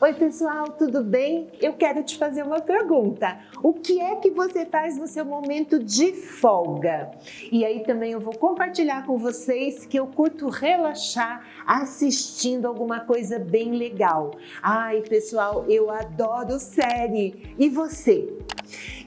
Oi pessoal, tudo bem? Eu quero te fazer uma pergunta. O que é que você faz no seu momento de folga? E aí também eu vou compartilhar com vocês que eu curto relaxar assistindo alguma coisa bem legal. Ai pessoal, eu adoro série. E você?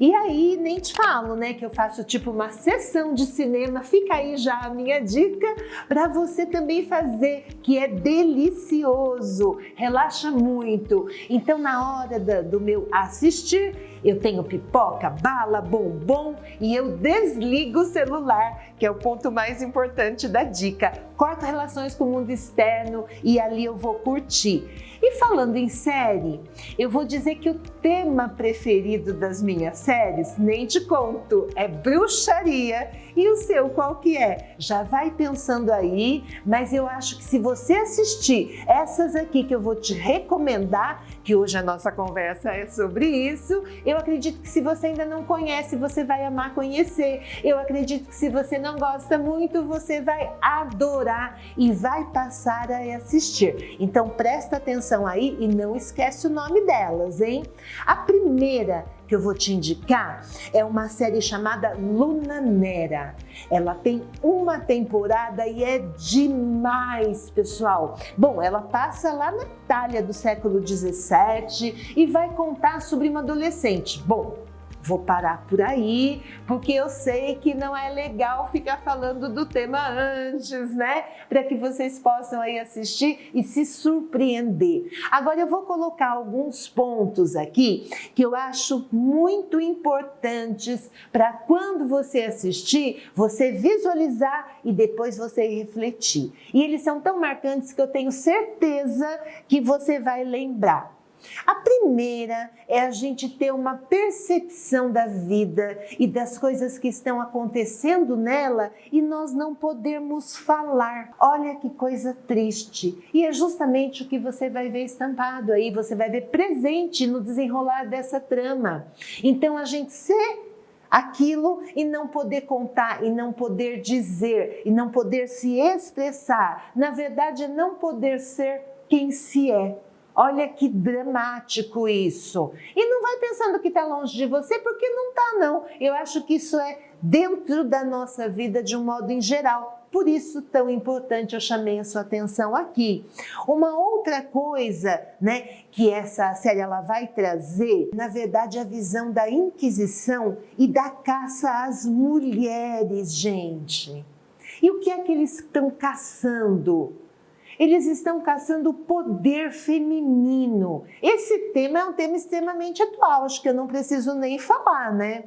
E aí, nem te falo, né, que eu faço tipo uma sessão de cinema, fica aí já a minha dica para você também fazer, que é delicioso, relaxa muito. Então, na hora do meu assistir, eu tenho pipoca, bala, bombom e eu desligo o celular, que é o ponto mais importante da dica. Corto relações com o mundo externo e ali eu vou curtir. E falando em série, eu vou dizer que o tema preferido das minhas séries, nem te conto, é bruxaria. E o seu qual que é? Já vai pensando aí, mas eu acho que se você assistir essas aqui que eu vou te recomendar, que hoje a nossa conversa é sobre isso, eu acredito que se você ainda não conhece, você vai amar conhecer. Eu acredito que se você não gosta muito, você vai adorar e vai passar a assistir. Então presta atenção aí e não esquece o nome delas, hein? A primeira que eu vou te indicar é uma série chamada Luna Nera. Ela tem uma temporada e é demais, pessoal. Bom, ela passa lá na Itália do século 17 e vai contar sobre uma adolescente. Bom, vou parar por aí, porque eu sei que não é legal ficar falando do tema antes, né? Para que vocês possam aí assistir e se surpreender. Agora eu vou colocar alguns pontos aqui que eu acho muito importantes para quando você assistir, você visualizar e depois você refletir. E eles são tão marcantes que eu tenho certeza que você vai lembrar. A primeira é a gente ter uma percepção da vida e das coisas que estão acontecendo nela e nós não podermos falar. Olha que coisa triste. E é justamente o que você vai ver estampado aí, você vai ver presente no desenrolar dessa trama. Então a gente ser aquilo e não poder contar, e não poder dizer, e não poder se expressar. Na verdade, é não poder ser quem se é. Olha que dramático isso. E não vai pensando que está longe de você, porque não está não. Eu acho que isso é dentro da nossa vida de um modo em geral. Por isso tão importante eu chamei a sua atenção aqui. Uma outra coisa, né, que essa série ela vai trazer, na verdade, a visão da Inquisição e da caça às mulheres, gente. E o que é que eles estão caçando? Eles estão caçando o poder feminino. Esse tema é um tema extremamente atual, acho que eu não preciso nem falar, né?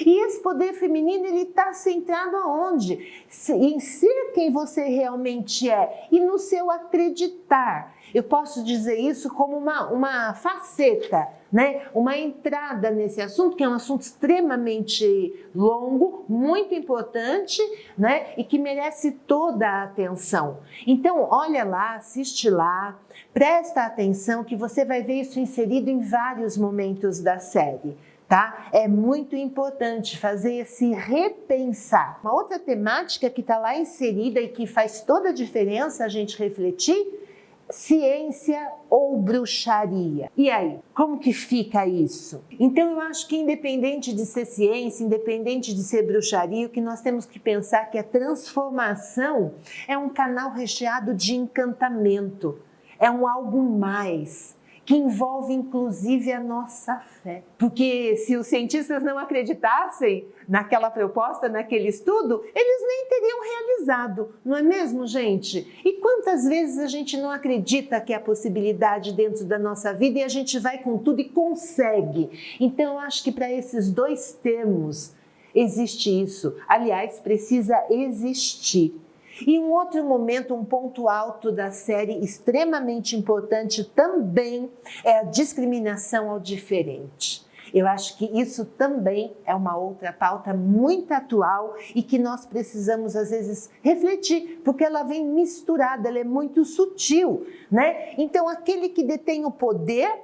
E esse poder feminino, ele está centrado aonde? Em ser quem você realmente é e no seu acreditar. Eu posso dizer isso como uma faceta, né? Uma entrada nesse assunto, que é um assunto extremamente longo, muito importante, né? E que merece toda a atenção. Então, olha lá, assiste lá, presta atenção que você vai ver isso inserido em vários momentos da série. Tá? É muito importante fazer esse repensar. Uma outra temática que está lá inserida e que faz toda a diferença a gente refletir, ciência ou bruxaria. E aí, como que fica isso? Então eu acho que independente de ser ciência, independente de ser bruxaria, o que nós temos que pensar é que a transformação é um canal recheado de encantamento, é um algo mais, que envolve inclusive a nossa fé. Porque se os cientistas não acreditassem naquela proposta, naquele estudo, eles nem teriam realizado, não é mesmo, gente? E quantas vezes a gente não acredita que há possibilidade dentro da nossa vida e a gente vai com tudo e consegue? Então eu acho que para esses dois termos existe isso. Aliás, precisa existir. E um outro momento, um ponto alto da série extremamente importante também é a discriminação ao diferente. Eu acho que isso também é uma outra pauta muito atual e que nós precisamos às vezes refletir, porque ela vem misturada, ela é muito sutil, né? Então aquele que detém o poder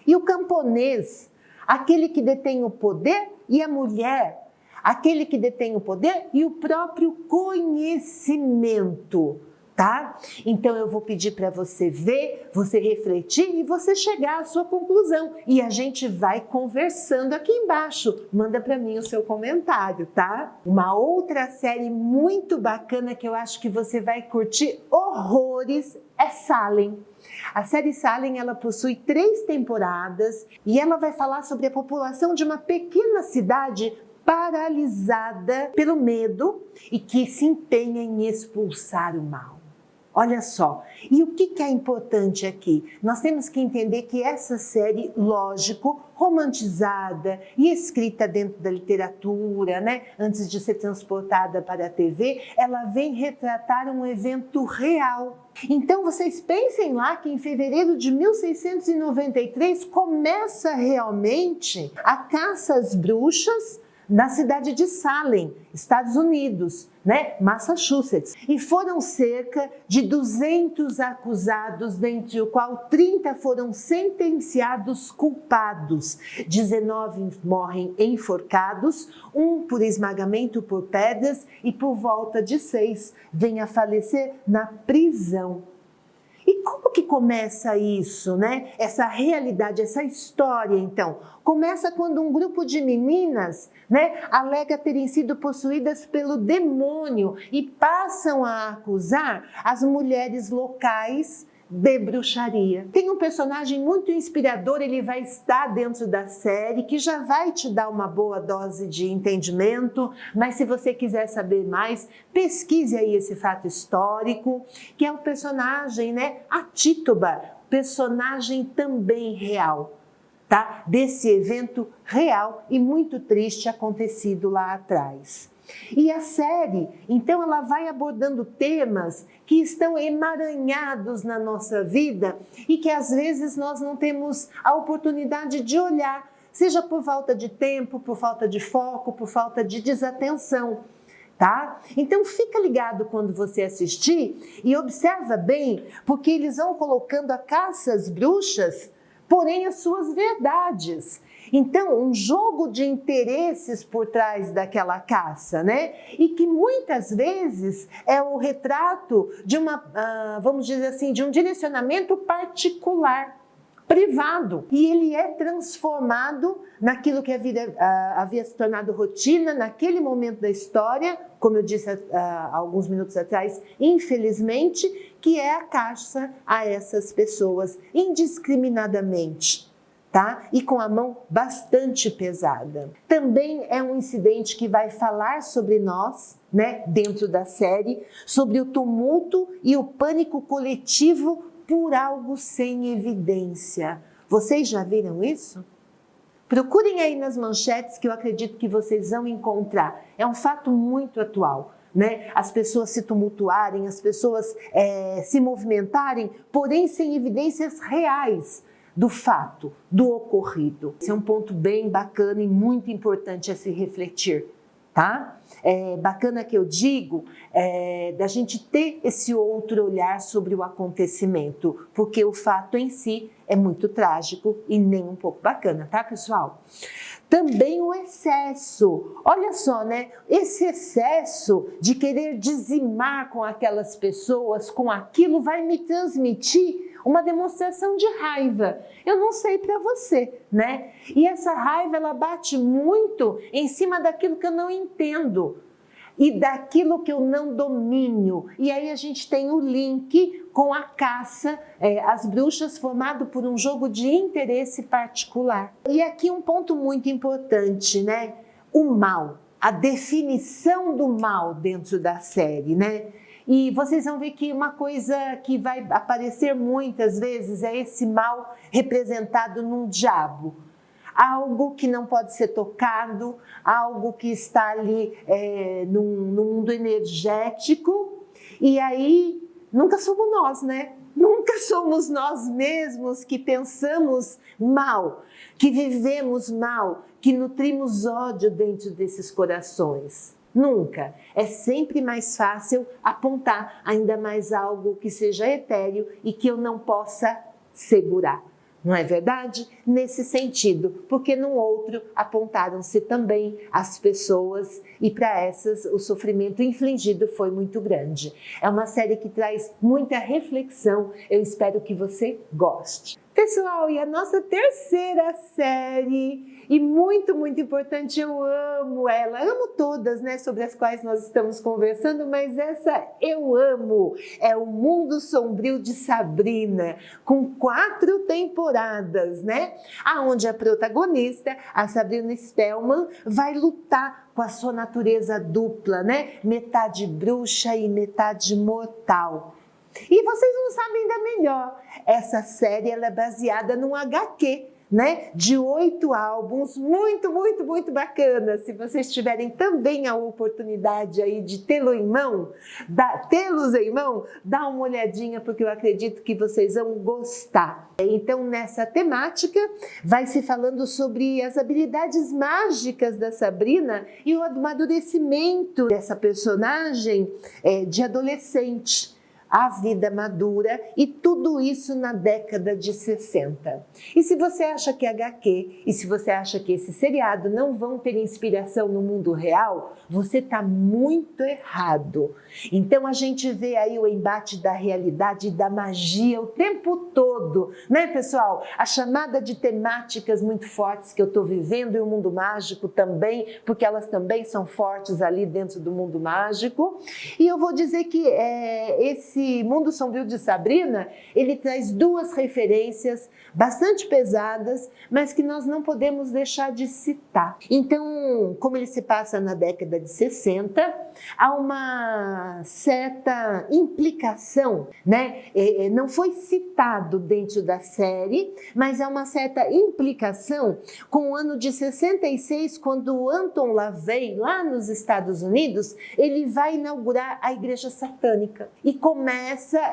e o camponês, aquele que detém o poder e a mulher, aquele que detém o poder e o próprio conhecimento. tá? Então eu vou pedir para você ver, você refletir e você chegar à sua conclusão. E a gente vai conversando aqui embaixo. Manda para mim o seu comentário, tá? Uma outra série muito bacana que eu acho que você vai curtir horrores é Salem. A série Salem, ela possui 3 temporadas e ela vai falar sobre a população de uma pequena cidade paralisada pelo medo e que se empenha em expulsar o mal. Olha só, e o que é importante aqui? Nós temos que entender que essa série, lógico, romantizada e escrita dentro da literatura, né, antes de ser transportada para a TV, ela vem retratar um evento real. Então vocês pensem lá que em fevereiro de 1693 começa realmente a caça às bruxas na cidade de Salem, Estados Unidos, né, Massachusetts. E foram cerca de 200 acusados, dentre o qual 30 foram sentenciados culpados. 19 morrem enforcados, 1 por esmagamento por pedras e por volta de 6 vêm a falecer na prisão. E como que começa isso, né? Essa realidade, essa história, então? Começa quando um grupo de meninas, né, alega terem sido possuídas pelo demônio e passam a acusar as mulheres locais de bruxaria. Tem um personagem muito inspirador, ele vai estar dentro da série, que já vai te dar uma boa dose de entendimento, mas se você quiser saber mais, pesquise aí esse fato histórico, que é o personagem, né, a Títuba, personagem também real, tá? Desse evento real e muito triste acontecido lá atrás. E a série, então, ela vai abordando temas que estão emaranhados na nossa vida e que às vezes nós não temos a oportunidade de olhar, seja por falta de tempo, por falta de foco, por falta de desatenção, tá? Então fica ligado quando você assistir e observa bem, porque eles vão colocando a caça às bruxas, porém as suas verdades. Então, um jogo de interesses por trás daquela caça, né? E que muitas vezes é o retrato de uma, vamos dizer assim, de um direcionamento particular, privado. E ele é transformado naquilo que havia se tornado rotina naquele momento da história, como eu disse alguns minutos atrás, infelizmente, que é a caça a essas pessoas indiscriminadamente. Tá? E com a mão bastante pesada. Também é um incidente que vai falar sobre nós, né, dentro da série, sobre o tumulto e o pânico coletivo por algo sem evidência. Vocês já viram isso? Procurem aí nas manchetes que eu acredito que vocês vão encontrar. É um fato muito atual. Né? As pessoas se tumultuarem, as pessoas se movimentarem, porém sem evidências reais do fato, do ocorrido. Esse é um ponto bem bacana e muito importante a se refletir, tá? É bacana que eu digo da gente ter esse outro olhar sobre o acontecimento, porque o fato em si é muito trágico e nem um pouco bacana, tá, pessoal? Também o excesso, olha só, né? Esse excesso de querer dizimar com aquelas pessoas, com aquilo, vai me transmitir uma demonstração de raiva. Eu não sei para você, né? E essa raiva, ela bate muito em cima daquilo que eu não entendo e daquilo que eu não domino. E aí a gente tem o link com a caça às bruxas, formado por um jogo de interesse particular. E aqui um ponto muito importante, né? O mal, a definição do mal dentro da série, né? E vocês vão ver que uma coisa que vai aparecer muitas vezes é esse mal representado num diabo. Algo que não pode ser tocado, algo que está ali no mundo energético. E aí, nunca somos nós, né? Nunca somos nós mesmos que pensamos mal, que vivemos mal, que nutrimos ódio dentro desses corações. Nunca. É sempre mais fácil apontar ainda mais algo que seja etéreo e que eu não possa segurar, não é verdade? Nesse sentido, porque no outro apontaram-se também as pessoas e para essas o sofrimento infligido foi muito grande. É uma série que traz muita reflexão, eu espero que você goste. Pessoal, e a nossa terceira série, e muito importante, eu amo ela, amo todas, né, sobre as quais nós estamos conversando, mas essa eu amo, é O Mundo Sombrio de Sabrina, com 4 temporadas, né, aonde a protagonista, a Sabrina Spellman, vai lutar com a sua natureza dupla, né, metade bruxa e metade mortal. E vocês não sabem ainda melhor, essa série ela é baseada num HQ, né, de 8 álbuns, muito bacana. Se vocês tiverem também a oportunidade aí de tê-los em mão, dá uma olhadinha, porque eu acredito que vocês vão gostar. Então, nessa temática, vai se falando sobre as habilidades mágicas da Sabrina e o amadurecimento dessa personagem de adolescente, a vida madura e tudo isso na década de 60. E se você acha que HQ e se você acha que esse seriado não vão ter inspiração no mundo real, você está muito errado. Então a gente vê aí o embate da realidade e da magia o tempo todo, né, pessoal? A chamada de temáticas muito fortes que eu estou vivendo e o mundo mágico também, porque elas também são fortes ali dentro do mundo mágico. E eu vou dizer que esse Mundo Sombrio de Sabrina, ele traz 2 referências bastante pesadas, mas que nós não podemos deixar de citar. Então, como ele se passa na década de 60, há uma certa implicação, né? Não foi citado dentro da série, mas há uma certa implicação com o ano de 66, quando o Anton LaVey, lá nos Estados Unidos, ele vai inaugurar a Igreja Satânica e começa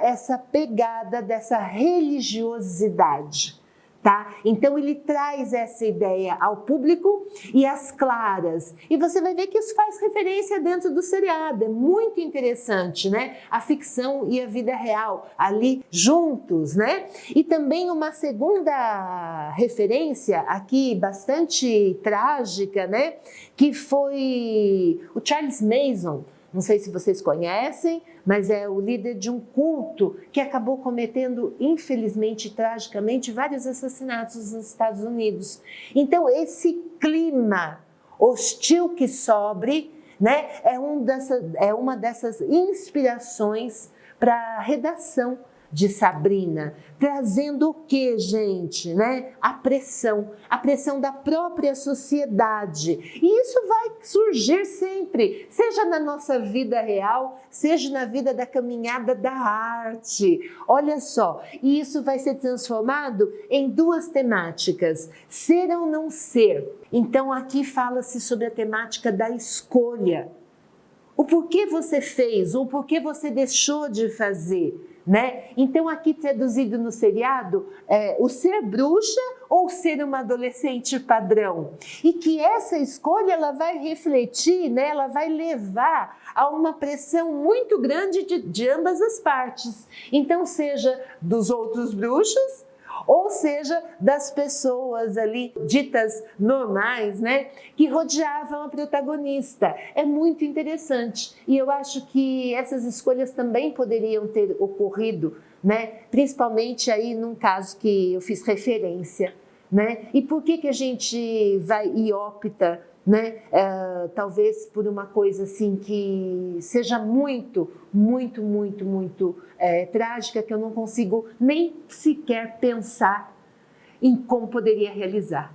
essa pegada dessa religiosidade. Tá? Então ele traz essa ideia ao público e às claras. E você vai ver que isso faz referência dentro do seriado. É muito interessante, né? A ficção e a vida real ali juntos, né? E também uma segunda referência aqui bastante trágica, né? Que foi o Charles Manson. Não sei se vocês conhecem, mas é o líder de um culto que acabou cometendo, infelizmente, tragicamente, vários assassinatos nos Estados Unidos. Então, esse clima hostil que sobre, né, é uma dessas inspirações para a redação de Sabrina, trazendo o que, gente, né? A pressão da própria sociedade. E isso vai surgir sempre, seja na nossa vida real, seja na vida da caminhada da arte. Olha só, e isso vai ser transformado em 2 temáticas, ser ou não ser. Então aqui fala-se sobre a temática da escolha. O porquê você fez, ou o porquê você deixou de fazer. Né? Então aqui traduzido no seriado, o ser bruxa ou ser uma adolescente padrão. E que essa escolha ela vai refletir, né? Ela vai levar a uma pressão muito grande de ambas as partes. Então seja dos outros bruxos, ou seja, das pessoas ali ditas normais, né, que rodeavam a protagonista. É muito interessante e eu acho que essas escolhas também poderiam ter ocorrido, né, principalmente aí num caso que eu fiz referência, né? E por que a gente vai e opta, né, talvez por uma coisa assim que seja muito trágica, que eu não consigo nem sequer pensar em como poderia realizar,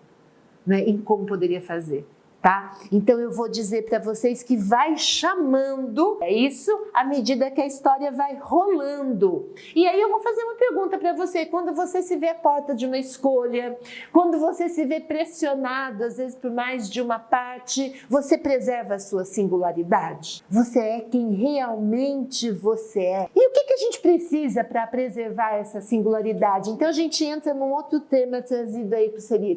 né, em como poderia fazer. Tá? Então eu vou dizer para vocês que vai chamando, é isso, à medida que a história vai rolando. E aí eu vou fazer uma pergunta para você, quando você se vê à porta de uma escolha, quando você se vê pressionado, às vezes por mais de uma parte, você preserva a sua singularidade? Você é quem realmente você é? E o que a gente precisa para preservar essa singularidade? Então a gente entra num outro tema trazido aí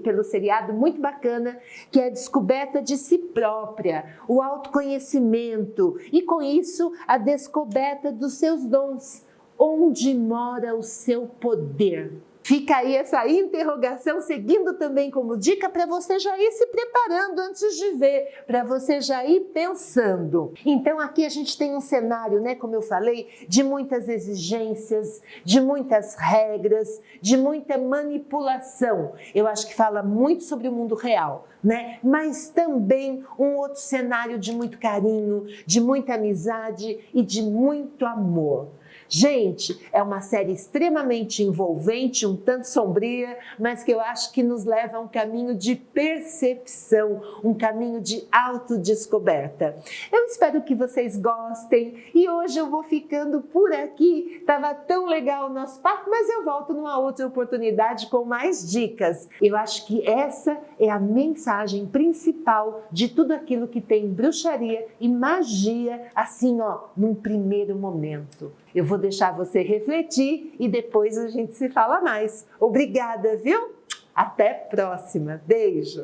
pelo seriado, muito bacana, que é a descoberta de si própria, o autoconhecimento e, com isso, a descoberta dos seus dons. Onde mora o seu poder? Fica aí essa interrogação, seguindo também como dica para você já ir se preparando antes de ver, para você já ir pensando. Então aqui a gente tem um cenário, né, como eu falei, de muitas exigências, de muitas regras, de muita manipulação. Eu acho que fala muito sobre o mundo real, né? Mas também um outro cenário de muito carinho, de muita amizade e de muito amor. Gente, é uma série extremamente envolvente, um tanto sombria, mas que eu acho que nos leva a um caminho de percepção, um caminho de autodescoberta. Eu espero que vocês gostem e hoje eu vou ficando por aqui. Estava tão legal o nosso papo, mas eu volto numa outra oportunidade com mais dicas. Eu acho que essa é a mensagem principal de tudo aquilo que tem bruxaria e magia, assim, ó, num primeiro momento. Eu vou deixar você refletir e depois a gente se fala mais. Obrigada, viu? Até a próxima. Beijo!